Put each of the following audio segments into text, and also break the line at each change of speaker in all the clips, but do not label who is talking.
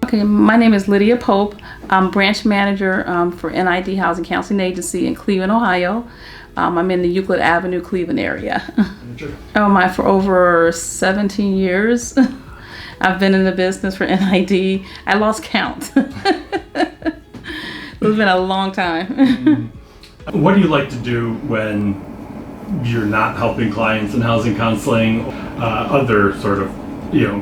Okay, my name is Lydia Pope. I'm branch manager for NID Housing Counseling Agency in Cleveland, Ohio. I'm in the Euclid Avenue, Cleveland area. For over 17 years. I've been in the business for NID. I lost count. It's been a long time.
What do you like to do when you're not helping clients in housing counseling, other sort of,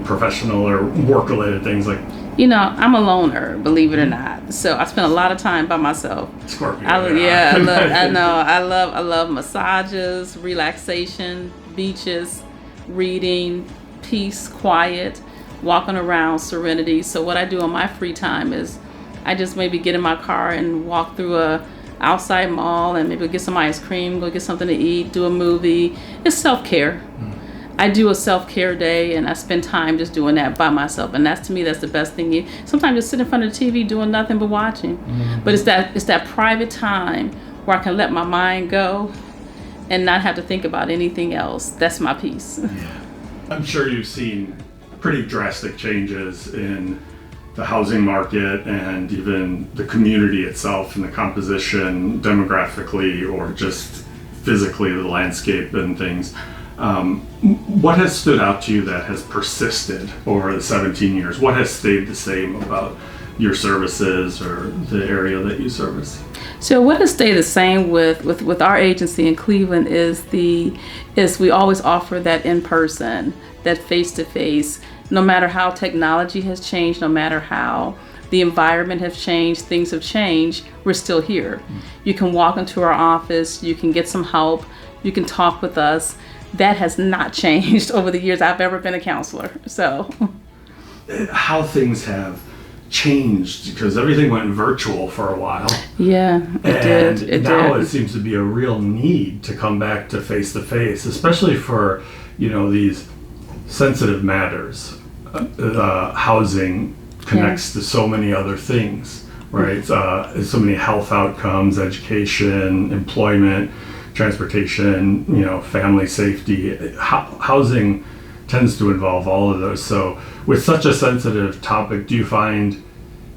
professional or work-related things like?
I'm a loner, believe it or not. So I spend a lot of time by myself.
Scorpio.
I love massages, relaxation, beaches, reading, peace, quiet, walking around, serenity. So what I do in my free time is I just maybe get in my car and walk through a outside mall and maybe get some ice cream, go get something to eat, do a movie. It's self-care. I do a self-care day and I spend time just doing that by myself. And to me, that's the best thing. Sometimes just sit in front of the TV doing nothing but watching. But it's that private time where I can let my mind go and not have to think about anything else. That's my peace.
Yeah. I'm sure you've seen pretty drastic changes in the housing market and even the community itself and the composition demographically or just physically, the landscape and things. What has stood out to you that has persisted over the 17 years? What has stayed the same about your services or the area that you service?
So what has stayed the same with our agency in Cleveland is we always offer that in person, that face-to-face. No matter how technology has changed, no matter how the environment has changed, things have changed, we're still here. You can walk into our office, you can get some help, you can talk with us. That has not changed over the years I've ever been a counselor. So,
how things have changed, because everything went virtual for a while.
Yeah, it did.
Now it seems to be a real need to come back to face, especially for these sensitive matters. Housing connects to so many other things, right? So many health outcomes, education, employment, transportation, family safety. Housing tends to involve all of those. So with such a sensitive topic, do you find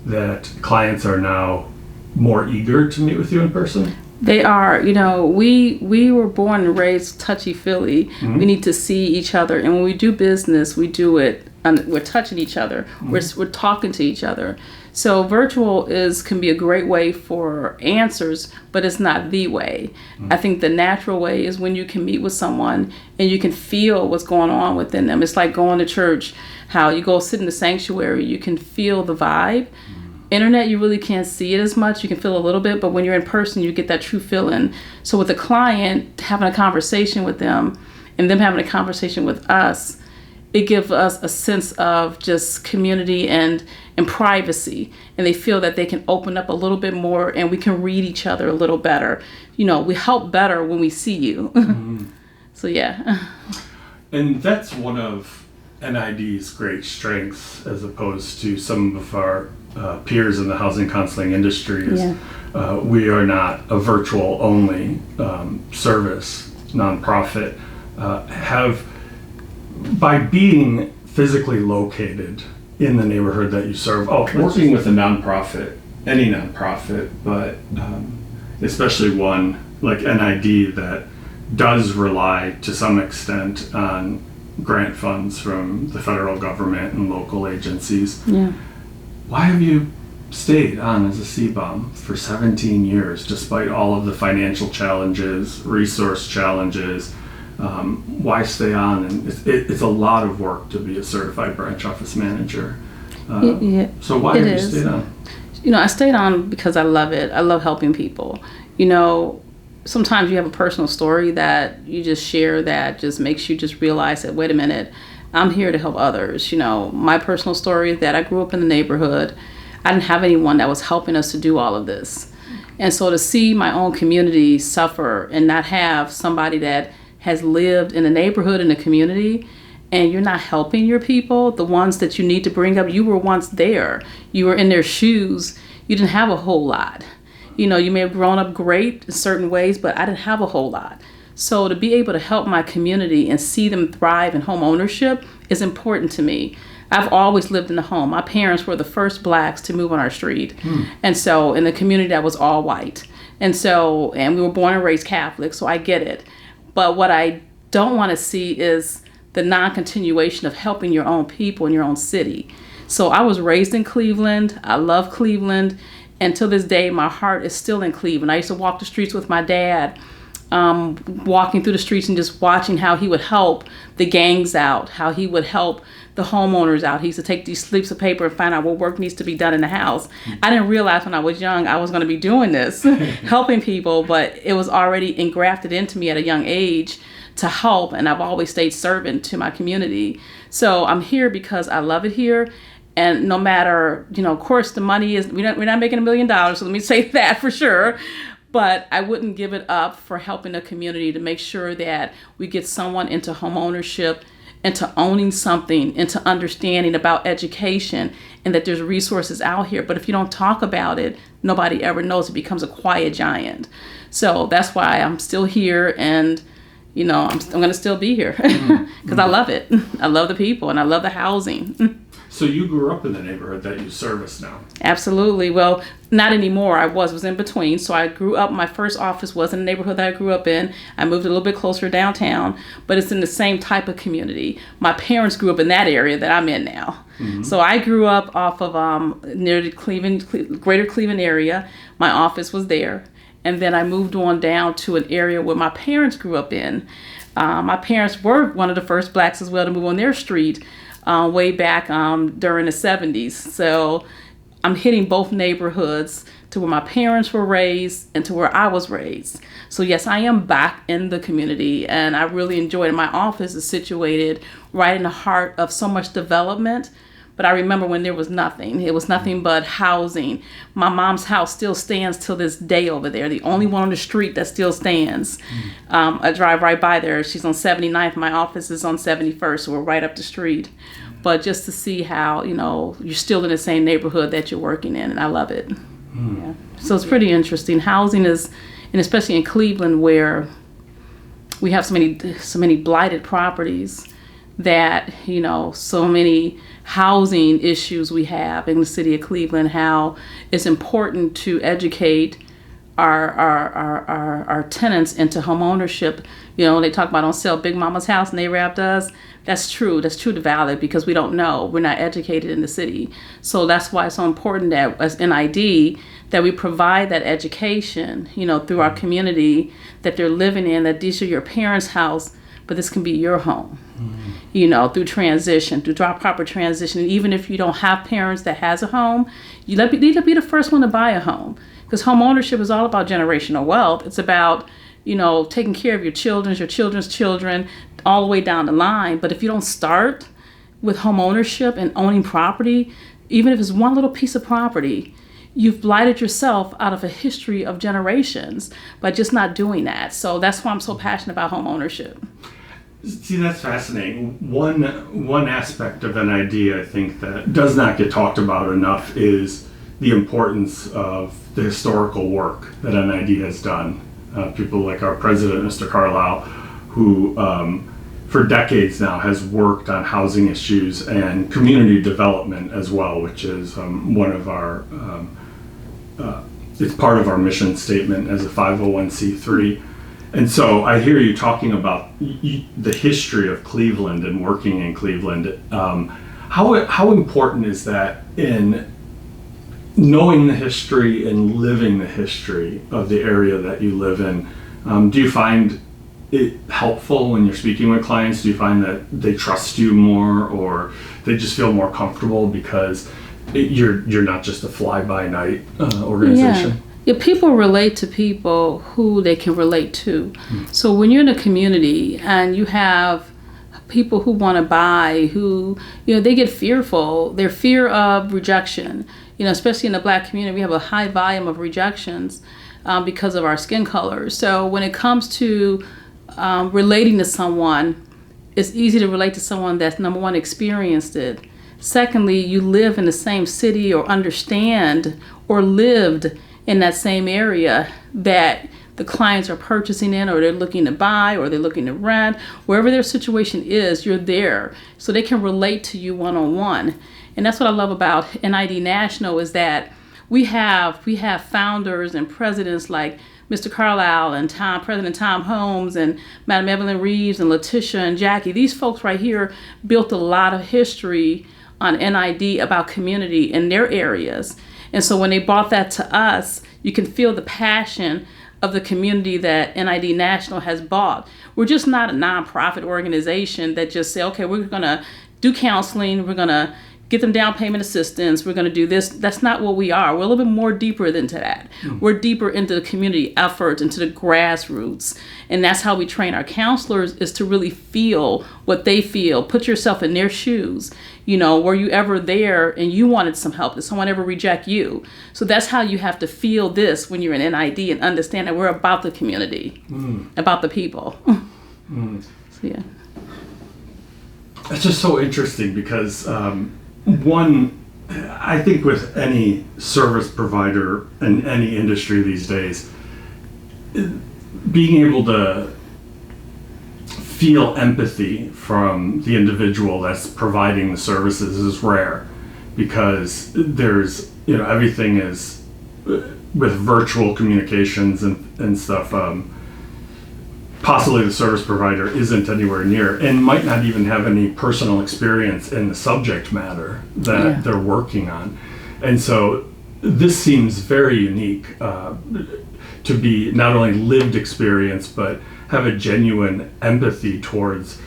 that clients are now more eager to meet with you in person?
They are. We were born and raised touchy-feely. Mm-hmm. We need to see each other. And when we do business, we do it, and we're touching each other. Mm-hmm. We're talking to each other. So virtual can be a great way for answers, but it's not the way. Mm-hmm. I think the natural way is when you can meet with someone and you can feel what's going on within them. It's like going to church, how you go sit in the sanctuary, you can feel the vibe. Internet, you really can't see it as much. You can feel a little bit, but when you're in person, you get that true feeling. So with a client, having a conversation with them and them having a conversation with us, it gives us a sense of just community and privacy. And they feel that they can open up a little bit more and we can read each other a little better. We help better when we see you. Mm-hmm. So, yeah.
And that's one of NID's great strengths as opposed to some of our peers in the housing counseling industry is we are not a virtual only service, nonprofit. By being physically located in the neighborhood that you serve, working with a nonprofit, any nonprofit, but especially one like NID that does rely to some extent on grant funds from the federal government and local agencies. Yeah. Why have you stayed on as a CBOM for 17 years, despite all of the financial challenges, resource challenges? Why stay on? And it's a lot of work to be a certified branch office manager. So why have you stayed on?
I stayed on because I love it. I love helping people. Sometimes you have a personal story that you just share that just makes you just realize that, wait a minute, I'm here to help others. My personal story is that I grew up in the neighborhood. I didn't have anyone that was helping us to do all of this. And so to see my own community suffer and not have somebody that has lived in the neighborhood, in the community, and you're not helping your people, the ones that you need to bring up, you were once there. You were in their shoes. You didn't have a whole lot. You may have grown up great in certain ways, but I didn't have a whole lot. So to be able to help my community and see them thrive in home ownership is important to me. I've always lived in a home. My parents were the first blacks to move on our street. And so in a community that was all white. And we were born and raised Catholic, so I get it. But what I don't want to see is the non-continuation of helping your own people in your own city. So I was raised in Cleveland. I love Cleveland. And to this day, my heart is still in Cleveland. I used to walk the streets with my dad, walking through the streets and just watching how he would help the gangs out, how he would help the homeowners out. He used to take these slips of paper and find out what work needs to be done in the house. I didn't realize when I was young I was going to be doing this, helping people, but it was already engrafted into me at a young age to help, and I've always stayed servant to my community. So I'm here because I love it here. And no matter, of course, the money is, we're not making $1 million, so let me say that for sure. But I wouldn't give it up for helping the community to make sure that we get someone into home ownership, into owning something, into understanding about education, and that there's resources out here. But if you don't talk about it, nobody ever knows. It becomes a quiet giant. So that's why I'm still here, and I'm going to still be here because I love it. I love the people, and I love the housing.
So you grew up in the neighborhood that you service now?
Absolutely. Well, not anymore. I was in between. So I grew up, my first office was in the neighborhood that I grew up in. I moved a little bit closer downtown, but it's in the same type of community. My parents grew up in that area that I'm in now. So I grew up off of near the greater Cleveland area. My office was there. And then I moved on down to an area where my parents grew up in. My parents were one of the first blacks as well to move on their street. Way back during the 70s. So I'm hitting both neighborhoods to where my parents were raised and to where I was raised. So yes, I am back in the community, and I really enjoy it. My office is situated right in the heart of so much development. But I remember when there was nothing. It was nothing but housing. My mom's house still stands till this day over there. The only one on the street that still stands. I drive right by there. She's on 79th. My office is on 71st, so we're right up the street. But just to see how, you're still in the same neighborhood that you're working in, and I love it. Yeah. So it's pretty interesting. Housing is, and especially in Cleveland where we have so many blighted properties, that so many housing issues we have in the city of Cleveland, how it's important to educate our tenants into home ownership. They talk about don't sell Big Mama's house and ARAB does. That's true to valid, because we don't know. We're not educated in the city. So that's why it's so important that as NID that we provide that education, through our community that they're living in, that these are your parents' house, but this can be your home. Through transition, through proper transition. And even if you don't have parents that has a home, you need to be the first one to buy a home, because home ownership is all about generational wealth. It's about, taking care of your children's children, all the way down the line. But if you don't start with home ownership and owning property, even if it's one little piece of property, you've blighted yourself out of a history of generations by just not doing that. So that's why I'm so passionate about home ownership.
See, that's fascinating. One aspect of NID I think that does not get talked about enough is the importance of the historical work that NID has done. People like our president, Mr. Carlisle, who for decades now has worked on housing issues and community development as well, which is one of our, it's part of our mission statement as a 501c3. And so I hear you talking about the history of Cleveland and working in Cleveland. How important is that in knowing the history and living the history of the area that you live in? Do you find it helpful when you're speaking with clients? Do you find that they trust you more, or they just feel more comfortable because you're not just a fly-by-night organization?
Yeah, people relate to people who they can relate to. So when you're in a community and you have people who want to buy, who, they get fearful. Their fear of rejection, especially in the Black community, we have a high volume of rejections because of our skin color. So when it comes to relating to someone, it's easy to relate to someone that's, number one, experienced it. Secondly, you live in the same city or understand or lived in that same area that the clients are purchasing in, or they're looking to buy, or they're looking to rent, wherever their situation is, you're there so they can relate to you one-on-one. And that's what I love about NID National, is that we have founders and presidents like Mr. Carlisle and President Tom Holmes and Madam Evelyn Reeves and Letitia and Jackie. These folks right here built a lot of history on NID about community in their areas. And so when they brought that to us, you can feel the passion of the community that NID National has bought. We're just not a nonprofit organization that just say, okay, we're going to do counseling, we're going to get them down payment assistance, we're going to do this. That's not what we are. We're a little bit more deeper than to that. We're deeper into the community efforts, into the grassroots. And that's how we train our counselors, is to really feel what they feel. Put yourself in their shoes. Were you ever there and you wanted some help? Did someone ever reject you? So that's how you have to feel this when you're in NID, and understand that we're about the community, about the people. So, yeah.
It's just so interesting because one, I think with any service provider in any industry these days, being able to feel empathy from the individual that's providing the services is rare, because there's, everything is with virtual communications and stuff. Possibly the service provider isn't anywhere near and might not even have any personal experience in the subject matter that they're working on. And so this seems very unique to be not only lived experience, but have a genuine empathy towards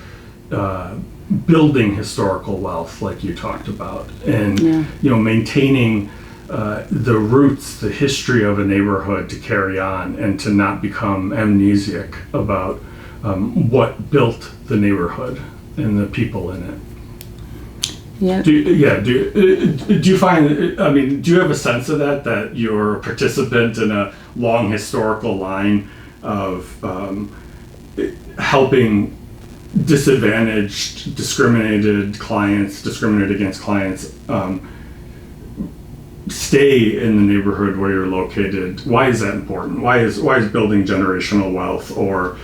building historical wealth, like you talked about, and maintaining the roots, the history of a neighborhood to carry on, and to not become amnesiac about what built the neighborhood and the people in it.
Yeah.
Do you find, do you have a sense of that you're a participant in a long historical line of helping disadvantaged, discriminated against clients stay in the neighborhood where you're located? Why is that important? Why is building generational wealth or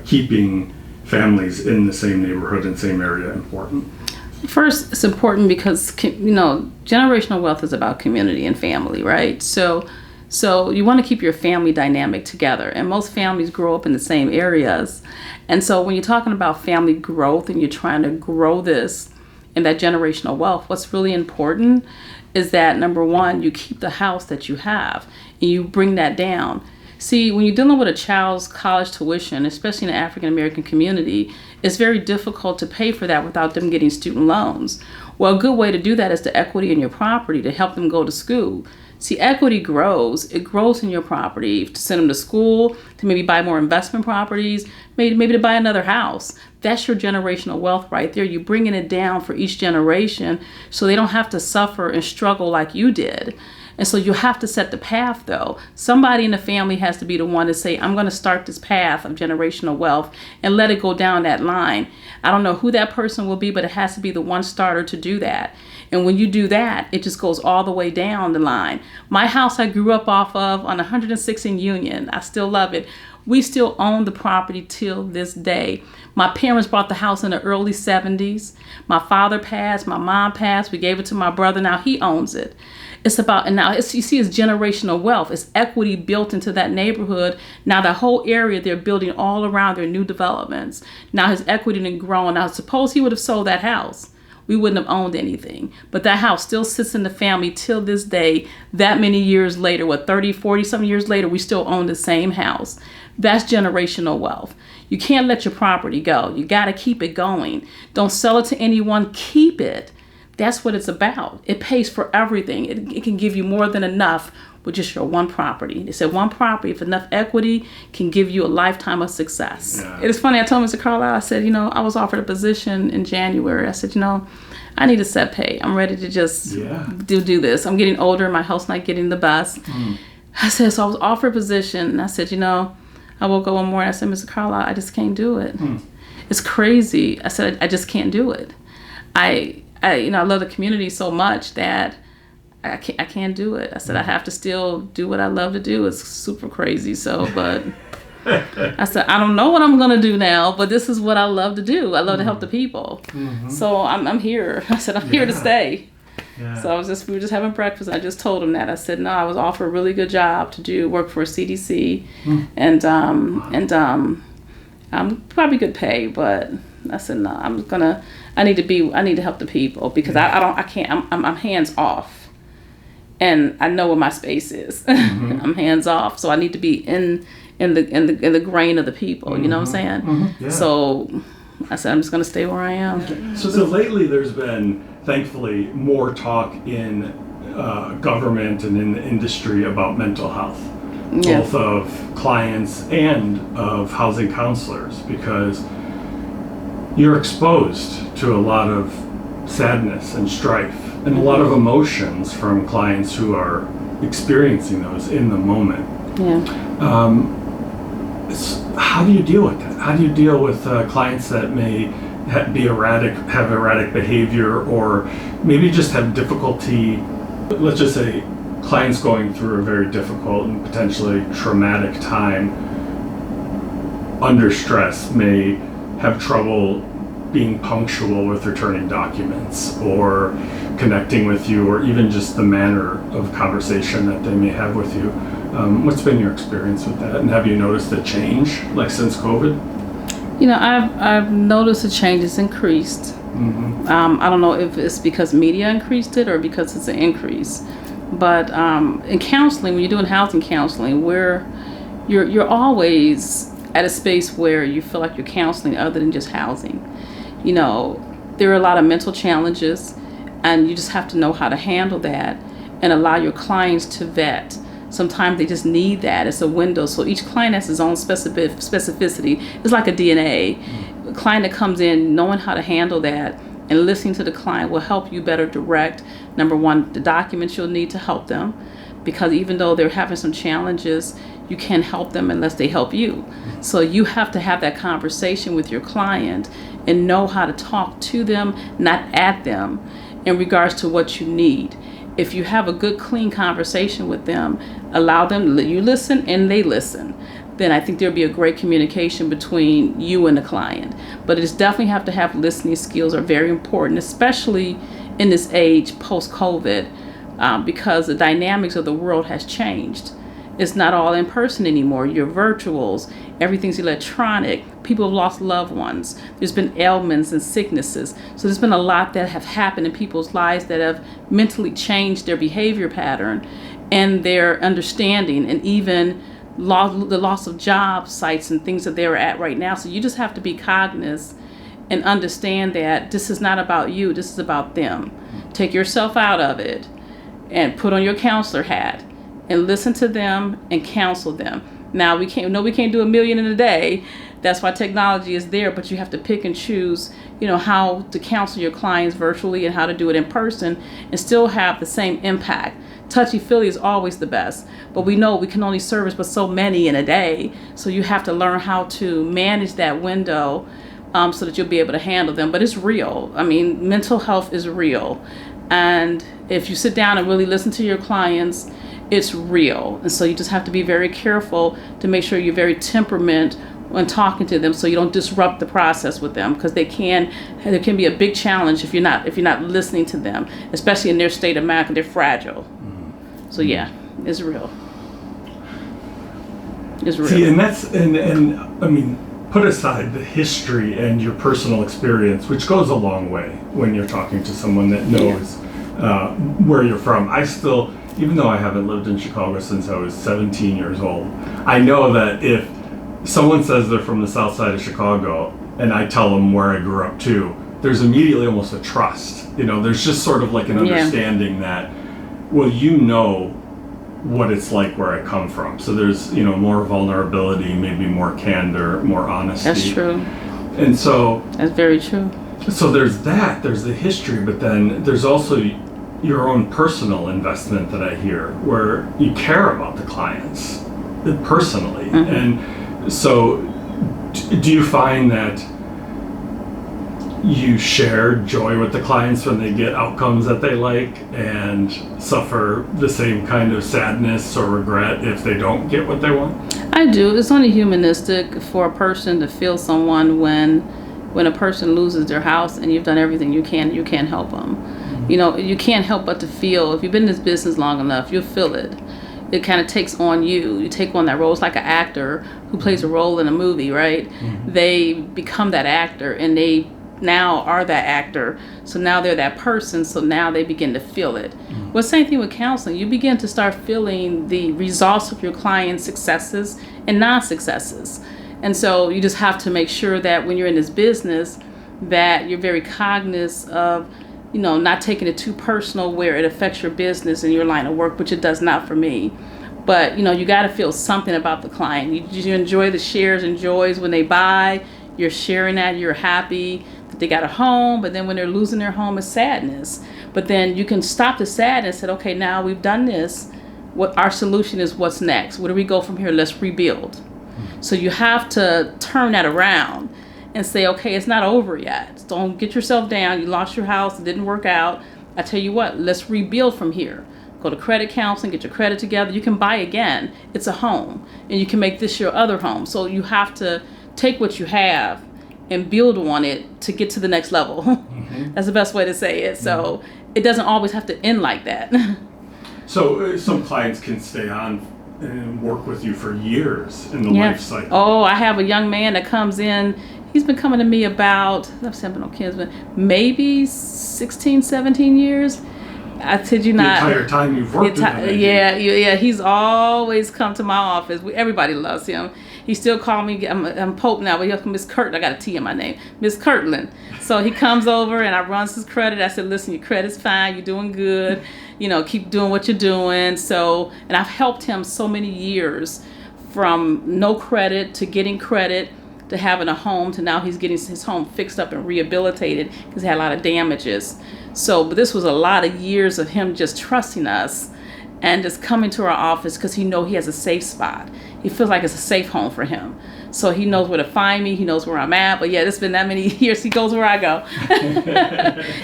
keeping families in the same neighborhood and same area important?
First, it's important because generational wealth is about community and family, right? So you want to keep your family dynamic together, and most families grow up in the same areas. And so when you're talking about family growth and you're trying to grow this and that generational wealth, what's really important is that, number one, you keep the house that you have and you bring that down. See, when you're dealing with a child's college tuition, especially in the African American community, it's very difficult to pay for that without them getting student loans. Well, a good way to do that is the equity in your property to help them go to school. See, equity grows. It grows in your property to send them to school, to maybe buy more investment properties, maybe to buy another house. That's your generational wealth right there. You're bringing it down for each generation so they don't have to suffer and struggle like you did. And so you have to set the path, though. Somebody in the family has to be the one to say, I'm going to start this path of generational wealth and let it go down that line. I don't know who that person will be, but it has to be the one starter to do that. And when you do that, it just goes all the way down the line. My house I grew up off of on 106 in Union. I still love it. We still own the property till this day. My parents bought the house in the early 70s. My father passed, my mom passed. We gave it to my brother. Now he owns it. It's about, and now you see, it's generational wealth. It's equity built into that neighborhood. Now the whole area they're building all around their new developments. Now his equity has grown. Now suppose he would have sold that house. We wouldn't have owned anything. But that house still sits in the family till this day. That many years later, 30, 40 some years later, we still own the same house. That's generational wealth. You can't let your property go. You got to keep it going. Don't sell it to anyone. Keep it. That's what it's about. It pays for everything. It can give you more than enough with just your one property. They said one property, if enough equity, can give you a lifetime of success. Yeah. It is funny. I told Mr. Carlisle, I said, I was offered a position in January. I said, I need a set pay. I'm ready to just do this. I'm getting older. My health's not getting the best. I said, so I was offered a position. And I said, I woke up one morning. I said, Mr. Carlisle, I just can't do it. It's crazy. I said, I just can't do it. I love the community so much that I can't do it. I said, I have to still do what I love to do. It's super crazy. So, but I said, I don't know what I'm going to do now, but this is what I love to do. I love to help the people. So I'm here. I said, I'm here to stay. Yeah. So we were just having breakfast. And I just told him that. I said, no, I was offered a really good job to work for a CDC and probably good pay, but I said, no, I need to help the people because I can't, I'm hands off. And I know where my space is. I'm hands off, so I need to be in the grain of the people. You know what I'm saying? Yeah. So I said I'm just going to stay where I am.
So lately, there's been thankfully more talk in government and in the industry about mental health, both of clients and of housing counselors, because you're exposed to a lot of sadness and strife and a lot of emotions from clients who are experiencing those in the moment. How do you deal with that? How do you deal with clients that may have erratic behavior, or maybe just have difficulty? Let's just say clients going through a very difficult and potentially traumatic time under stress may have trouble being punctual with returning documents or connecting with you, or even just the manner of conversation that they may have with you. What's been your experience with that, and have you noticed a change like since COVID?
You know, I've noticed a change. It's increased. I don't know if it's because media increased it or because it's an increase, but in counseling, when you're doing housing counseling, where you're always at a space where you feel like you're counseling other than just housing. You know, there are a lot of mental challenges, and you just have to know how to handle that and allow your clients to vet. Sometimes they just need that. It's a window. So each client has his own specificity. It's like a DNA. A client that comes in knowing how to handle that and listening to the client will help you better direct, number one, the documents you'll need to help them. Because even though they're having some challenges, you can't help them unless they help you. So you have to have that conversation with your client and know how to talk to them, not at them, in regards to what you need. If you have a good, clean conversation with them, allow them, you listen and they listen, then I think there'll be a great communication between you and the client. But it's definitely have to have listening skills are very important, especially in this age post-COVID, because the dynamics of the world has changed. It's not all in person anymore. You're virtuals. Everything's electronic. People have lost loved ones. There's been ailments and sicknesses. So there's been a lot that have happened in people's lives that have mentally changed their behavior pattern and their understanding, and even the loss of job sites and things that they're at right now. So you just have to be cognizant and understand that this is not about you. This is about them. Take yourself out of it and put on your counselor hat and listen to them and counsel them. Now we can't do 1 million in a day. That's why technology is there, but you have to pick and choose, how to counsel your clients virtually and how to do it in person and still have the same impact. Touchy-feely is always the best, but we know we can only service but so many in a day. So you have to learn how to manage that window so that you'll be able to handle them. But it's real. I mean, mental health is real. And if you sit down and really listen to your clients, it's real. And so you just have to be very careful to make sure you're very temperament when talking to them, so you don't disrupt the process with them, because there can be a big challenge if you're not listening to them, especially in their state of mind, because they're fragile. So yeah, it's real. It's real.
See, and I mean, put aside the history and your personal experience, which goes a long way when you're talking to someone that knows where you're from. I still, even though I haven't lived in Chicago since I was 17 years old, I know that if someone says they're from the south side of Chicago and I tell them where I grew up too, there's immediately almost a trust. There's just sort of like an understanding that, well, what it's like where I come from. So there's, more vulnerability, maybe more candor, more honesty.
That's true.
And so...
That's very true.
So there's the history, but then there's also your own personal investment that I hear, where you care about the clients personally. And so do you find that you share joy with the clients when they get outcomes that they like, and suffer the same kind of sadness or regret if they don't get what they want?
I do. It's only humanistic for a person to feel someone when a person loses their house and you've done everything you can't help them. You know, you can't help but to feel. If you've been in this business long enough, you'll feel it. It kind of takes on you. You take on that role. It's like an actor who plays a role in a movie, right? They become that actor, and they now are that actor. So now they're that person. So now they begin to feel it. Well, same thing with counseling. You begin to start feeling the results of your client's successes and non-successes. And so you just have to make sure that when you're in this business, that you're very cognizant of, you know, not taking it too personal where it affects your business and your line of work, which it does not for me. But, you know, you got to feel something about the client. You enjoy the shares and joys when they buy. You're sharing that. You're happy that they got a home. But then when they're losing their home, it's sadness. But then you can stop the sadness and say, okay, now we've done this. What our solution is, what's next? Where do we go from here? Let's rebuild. So you have to turn that around and say, okay, it's not over yet. Don't get yourself down. You lost your house. It didn't work out. I tell you what, let's rebuild from here. Go to credit counseling, get your credit together. You can buy again. It's a home, and you can make this your other home. So you have to take what you have and build on it to get to the next level. That's the best way to say it. So it doesn't always have to end like that.
So some clients can stay on and work with you for years in the life cycle.
Oh, I have a young man that comes in. He's been coming to me about, maybe 16, 17 years. I kid you not.
The entire time you've worked with him.
Yeah. He's always come to my office. Everybody loves him. He still call me, I'm Pope now, but he'll Miss Curtin. I got a T in my name. Miss Kirtland. So he comes over and I runs his credit. I said, listen, your credit's fine. You're doing good. You know, keep doing what you're doing. So, and I've helped him so many years, from no credit to getting credit to having a home to now he's getting his home fixed up and rehabilitated because he had a lot of damages. So, but this was a lot of years of him just trusting us and just coming to our office because he knows he has a safe spot. He feels like it's a safe home for him. So he knows where to find me. He knows where I'm at. But yeah, it's been that many years. He goes where I go.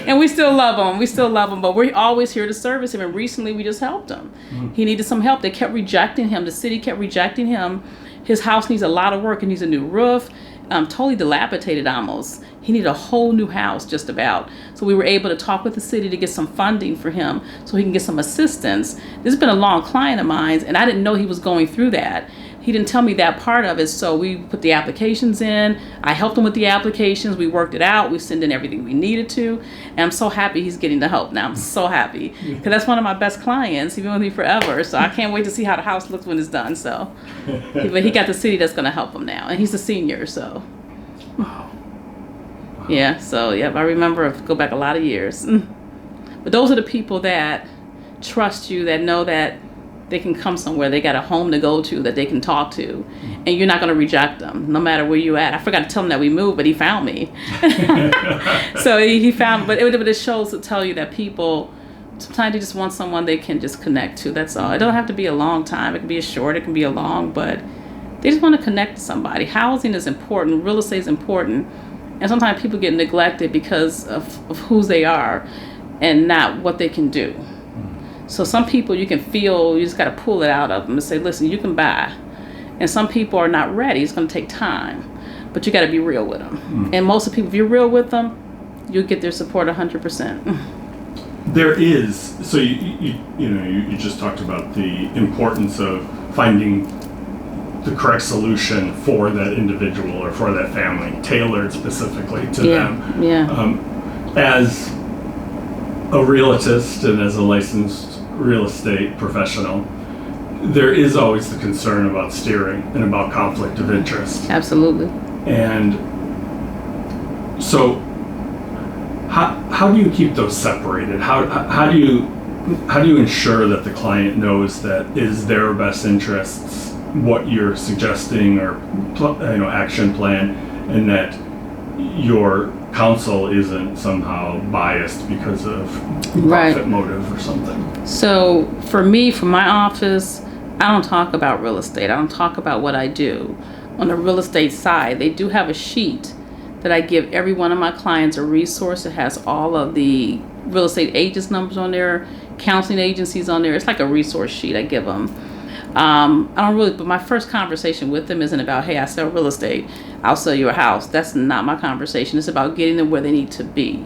And we still love him. But we're always here to service him. And recently we just helped him. He needed some help. They kept rejecting him. The city kept rejecting him. His house needs a lot of work. It needs a new roof. Totally dilapidated almost. He needed a whole new house just about. So we were able to talk with the city to get some funding for him so he can get some assistance. This has been a long client of mine, and I didn't know he was going through that. He didn't tell me that part of it, so we put the applications in. I helped him with the applications. We worked it out. We sent in everything we needed to, and I'm so happy he's getting the help now. I'm so happy because that's one of my best clients. He's been with me forever, so I can't wait to see how the house looks when it's done. So, but he got the city that's going to help him now, and he's a senior, so.
Wow.
Yeah, so yeah, I remember, go back a lot of years. But those are the people that trust you, that know that they can come somewhere, they got a home to go to that they can talk to, and you're not going to reject them no matter where you at. I forgot to tell him that we moved, but he found me. So he found, but it shows to tell you that people, sometimes they just want someone they can just connect to. That's all. It don't have to be a long time. It can be a short, it can be a long, but they just want to connect to somebody. Housing is important. Real estate is important. And sometimes people get neglected because of who they are and not what they can do. So some people you can feel, you just got to pull it out of them and say, listen, you can buy. And some people are not ready. It's going to take time. But you got to be real with them. And most of the people, if you're real with them, you'll get their support 100%.
There is, so you just talked about the importance of finding the correct solution for that individual or for that family, tailored specifically to them.
Yeah.
As a realtist and as a licensed real estate professional, there is always the concern about steering and about conflict of interest.
Absolutely.
And so how do you keep those separated? How do you ensure that the client knows that is their best interests what you're suggesting or action plan, and that your counsel isn't somehow biased because of profit motive or something?
So for me, from my office, I don't talk about real estate. I don't talk about what I do. On the real estate side, they do have a sheet that I give every one of my clients a resource that has all of the real estate agents' numbers on there, counseling agencies on there. It's like a resource sheet I give them. But my first conversation with them isn't about, hey, I sell real estate, I'll sell you a house. That's not my conversation. It's about getting them where they need to be.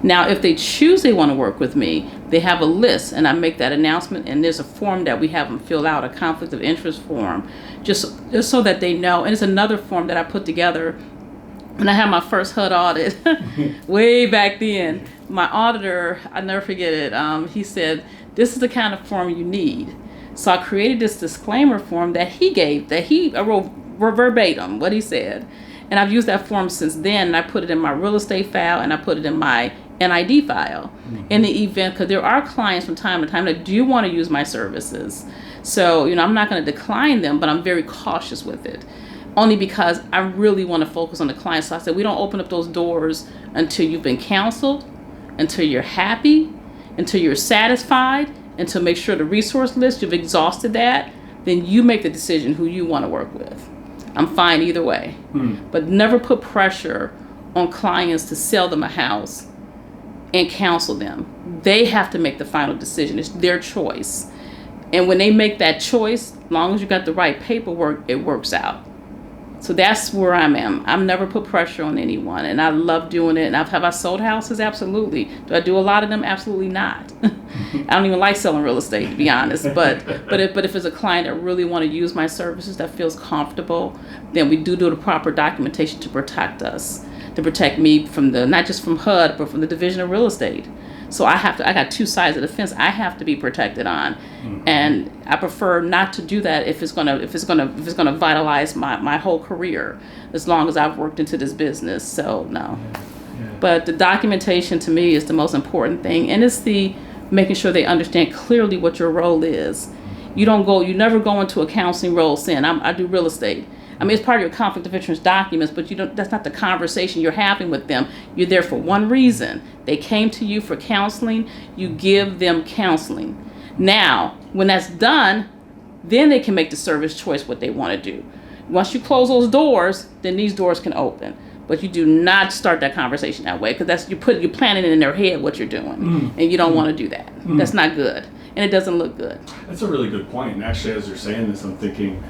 Now, if they choose they want to work with me, they have a list, and I make that announcement, and there's a form that we have them fill out, a conflict of interest form, just so that they know. And it's another form that I put together when I had my first HUD audit way back then. My auditor, I'll never forget it, he said, this is the kind of form you need. So I created this disclaimer form that I wrote verbatim what he said. And I've used that form since then, and I put it in my real estate file, and I put it in my NID file. In the event, because there are clients from time to time that do want to use my services. So, I'm not going to decline them, but I'm very cautious with it. Only because I really want to focus on the client. So I said, we don't open up those doors until you've been counseled, until you're happy, until you're satisfied, until make sure the resource list, you've exhausted that, then you make the decision who you want to work with. I'm fine either way. But never put pressure on clients to sell them a house and counsel them. They have to make the final decision. It's their choice. And when they make that choice, as long as you got the right paperwork, it works out. So that's where I am. I've never put pressure on anyone, and I love doing it. And have I sold houses? Absolutely. Do I do a lot of them? Absolutely not. I don't even like selling real estate, to be honest. But if it's a client that really want to use my services, that feels comfortable, then we do the proper documentation to protect us, to protect me from not just from HUD, but from the Division of Real Estate. So I got two sides of the fence I have to be protected on, and I prefer not to do that if it's gonna vitalize my whole career, as long as I've worked into this business. So no, but the documentation to me is the most important thing, and it's the making sure they understand clearly what your role is. You never go into a counseling role saying I do real estate. I mean, it's part of your conflict of interest documents, but that's not the conversation you're having with them. You're there for one reason. They came to you for counseling. You give them counseling. Now, when that's done, then they can make the service choice what they want to do. Once you close those doors, then these doors can open. But you do not start that conversation that way, because you're planning in their head what you're doing, and you don't want to do that. That's not good, and it doesn't look good.
That's a really good point. And actually, as you're saying this, I'm thinking,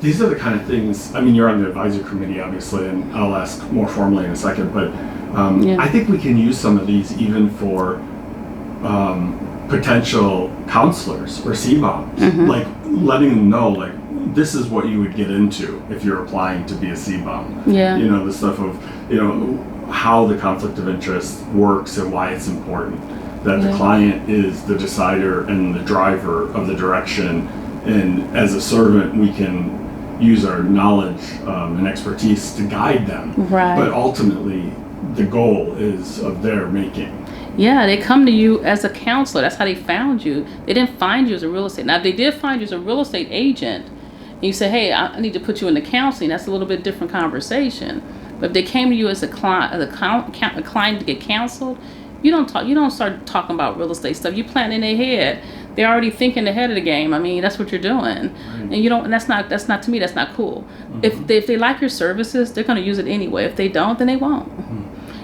these are the kind of things, I mean, you're on the advisory committee, obviously, and I'll ask more formally in a second, but I think we can use some of these even for potential counselors or CBOMs, like letting them know, like, this is what you would get into if you're applying to be a CBOM. The stuff of, how the conflict of interest works and why it's important. That the client is the decider and the driver of the direction, and as a servant, we can use our knowledge and expertise to guide them.
Right.
But ultimately, the goal is of their making.
Yeah, they come to you as a counselor. That's how they found you. They didn't find you as a real estate. Now, if they did find you as a real estate agent, and you say, hey, I need to put you into counseling, that's a little bit different conversation. But if they came to you as a client to get counseled, you don't start talking about real estate stuff. You plant in their head. They're already thinking ahead of the game. I mean, that's what you're doing, and and that's not to me. That's not cool. If they like your services, they're going to use it anyway. If they don't, then they won't.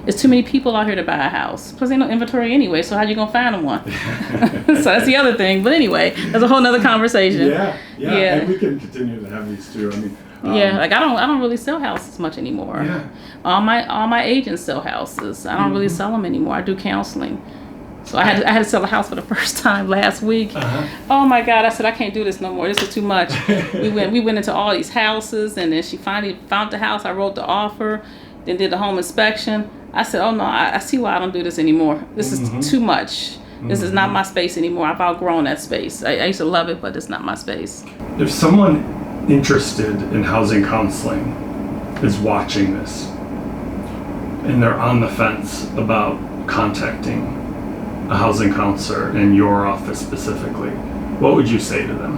There's too many people out here to buy a house. Plus, ain't no inventory anyway. So how you gonna find them one? So that's the other thing. But anyway, that's a whole nother conversation.
Yeah. And we can continue to have these too. I mean.
Like I don't really sell houses much anymore.
Yeah.
All my agents sell houses. I don't really sell them anymore. I do counseling. So I had to sell a house for the first time last week. Oh my God! I said I can't do this no more. This is too much. We went into all these houses, and then she finally found the house. I wrote the offer, then did the home inspection. I said, oh no, I see why I don't do this anymore. This is too much. This is not my space anymore. I've outgrown that space. I used to love it, but it's not my space.
If someone interested in housing counseling is watching this and they're on the fence about contacting a housing counselor in your office specifically, what would you say to them?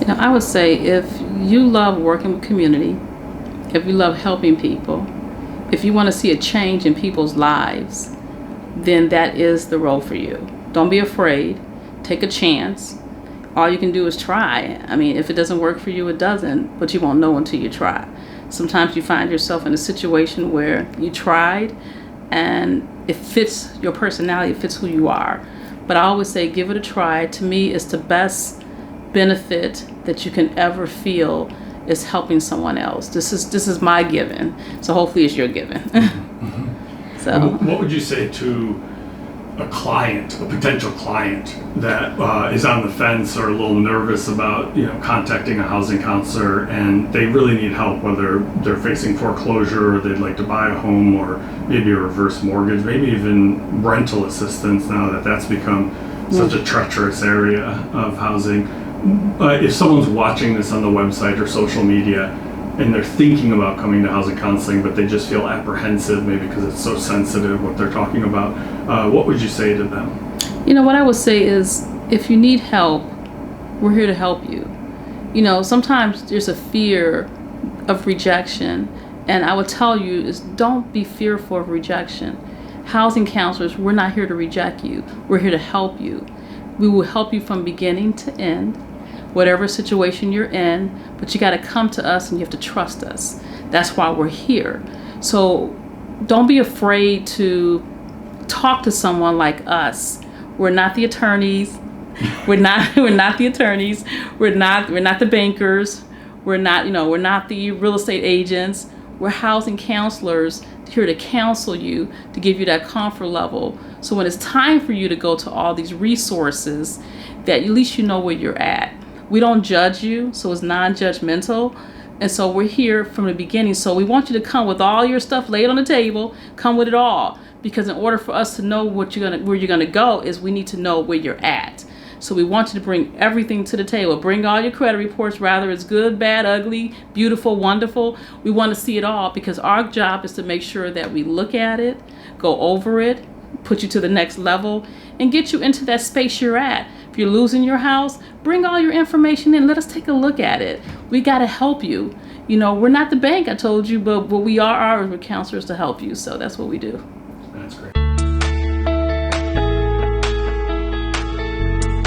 I would say if you love working with community, if you love helping people, if you want to see a change in people's lives, then that is the role for you. Don't be afraid. Take a chance. All you can do is try. I mean, if it doesn't work for you, it doesn't, but you won't know until you try. Sometimes you find yourself in a situation where you tried and it fits your personality, it fits who you are. But I always say, give it a try. To me, it's the best benefit that you can ever feel is helping someone else. This is my giving, so hopefully it's your giving. So,
what would you say to a client, a potential client that is on the fence or a little nervous about contacting a housing counselor, and they really need help, whether they're facing foreclosure or they'd like to buy a home, or maybe a reverse mortgage, maybe even rental assistance now that that's become such a treacherous area of housing. If someone's watching this on the website or social media and they're thinking about coming to housing counseling, but they just feel apprehensive, maybe because it's so sensitive what they're talking about, what would you say to them?
What I would say is, if you need help, we're here to help you. Sometimes there's a fear of rejection, and I would tell you is, don't be fearful of rejection. Housing counselors, we're not here to reject you. We're here to help you. We will help you from beginning to end, whatever situation you're in, but you got to come to us and you have to trust us. That's why we're here. So don't be afraid to talk to someone like us. We're not the attorneys. We're not the attorneys. We're not the bankers. We're not the real estate agents. We're housing counselors here to counsel you, to give you that comfort level. So when it's time for you to go to all these resources, that at least you know where you're at. We don't judge you, so it's non-judgmental. And so we're here from the beginning. So we want you to come with all your stuff laid on the table. Come with it all. Because in order for us to know where you're gonna go, is we need to know where you're at. So we want you to bring everything to the table. Bring all your credit reports, rather it's good, bad, ugly, beautiful, wonderful. We want to see it all, because our job is to make sure that we look at it, go over it, put you to the next level, and get you into that space you're at. If you're losing your house, bring all your information in. Let us take a look at it. We got to help you. We're not the bank, I told you, but what we are we're counselors to help you. So that's what we do.
That's great.